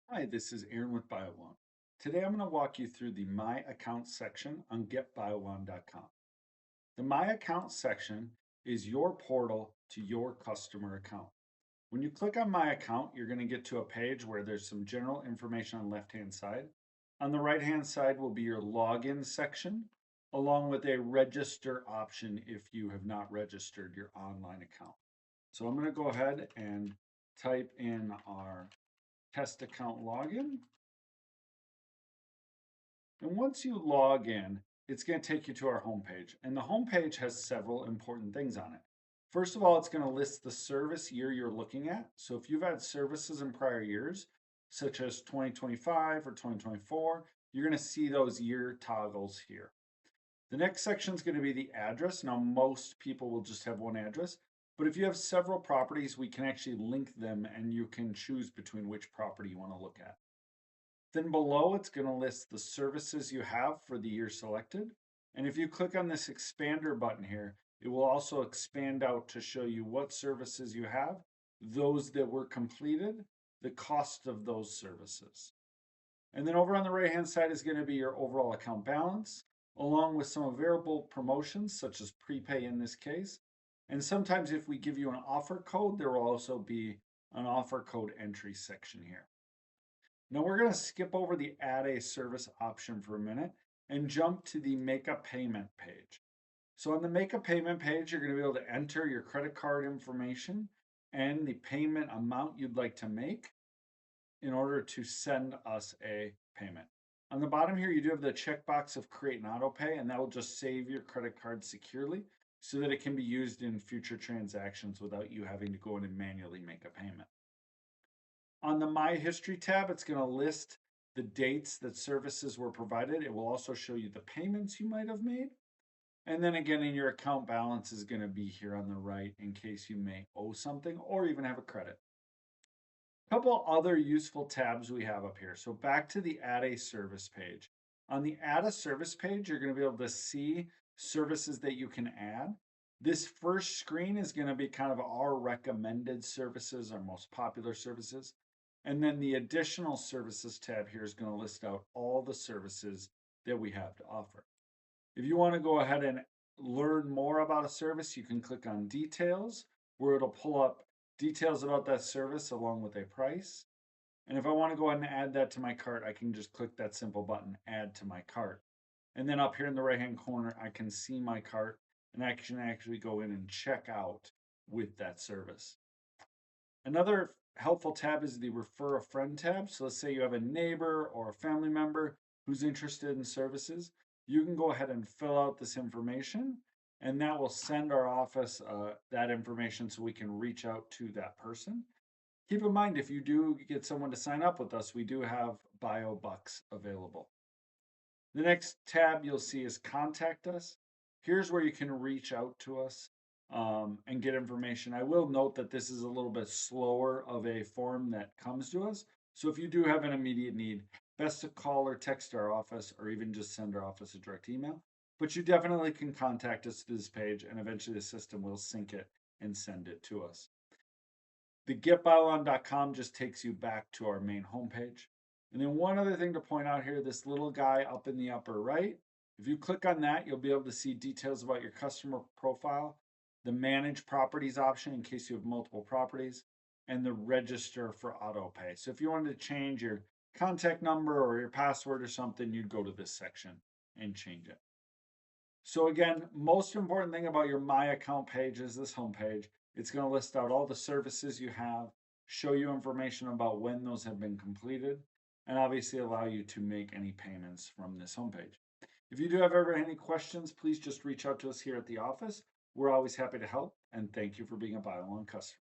Hi, this is Aaron with bioLawn. Today I'm going to walk you through the My Account section on getbioLawn.com. The My Account section is your portal to your customer account. When you click on My Account, you're going to get to a page where there's some general information on the left-hand side. On the right-hand side will be your login section, along with a register option if you have not registered your online account. So I'm going to go ahead and type in our test account login. And once you log in, it's going to take you to our homepage. And the homepage has several important things on it. First of all, it's going to list the service year you're looking at. So if you've had services in prior years, such as 2025 or 2024, you're going to see those year toggles here. The next section is going to be the address. Now, most people will just have one address, but if you have several properties, we can actually link them and you can choose between which property you want to look at. Then below, it's going to list the services you have for the year selected. And if you click on this expander button here, it will also expand out to show you what services you have, those that were completed, the cost of those services. And then over on the right-hand side is going to be your overall account balance, along with some available promotions, such as prepay in this case. And sometimes if we give you an offer code, there will also be an offer code entry section here. Now we're going to skip over the add a service option for a minute and jump to the make a payment page. So on the make a payment page, you're going to be able to enter your credit card information and the payment amount you'd like to make in order to send us a payment. On the bottom here, you do have the checkbox of create an auto pay, and that will just save your credit card securely so that it can be used in future transactions without you having to go in and manually make a payment. On the My History tab, it's going to list the dates that services were provided. It will also show you the payments you might have made. And then again, in your account balance is going to be here on the right in case you may owe something or even have a credit. A couple other useful tabs we have up here. So back to the Add a Service page. On the Add a Service page, you're going to be able to see services that you can add. This first screen is going to be kind of our recommended services, our most popular services. And then the additional services tab here is going to list out all the services that we have to offer. If you want to go ahead and learn more about a service, you can click on details where it'll pull up details about that service along with a price. And if I want to go ahead and add that to my cart, I can just click that simple button, add to my cart. And then up here in the right hand corner, I can see my cart and I can actually go in and check out with that service. Another helpful tab is the refer a friend tab. So let's say you have a neighbor or a family member who's interested in services. You can go ahead and fill out this information and that will send our office that information so we can reach out to that person. Keep in mind, if you do get someone to sign up with us, we do have bio bucks available. The next tab you'll see is contact us. Here's where you can reach out to us and get information. I will note that this is a little bit slower of a form that comes to us. So if you do have an immediate need, best to call or text our office or even just send our office a direct email. But you definitely can contact us through this page and eventually the system will sync it and send it to us. The getbioLawn.com just takes you back to our main homepage. And then one other thing to point out here, this little guy up in the upper right, if you click on that, you'll be able to see details about your customer profile, the manage properties option in case you have multiple properties, and the register for auto pay. So if you wanted to change your contact number or your password or something, you'd go to this section and change it. So again, most important thing about your My Account page is this homepage. It's going to list out all the services you have, show you information about when those have been completed, and obviously allow you to make any payments from this homepage. If you do have ever any questions, please just reach out to us here at the office. We're always happy to help, and thank you for being a bioLawn customer.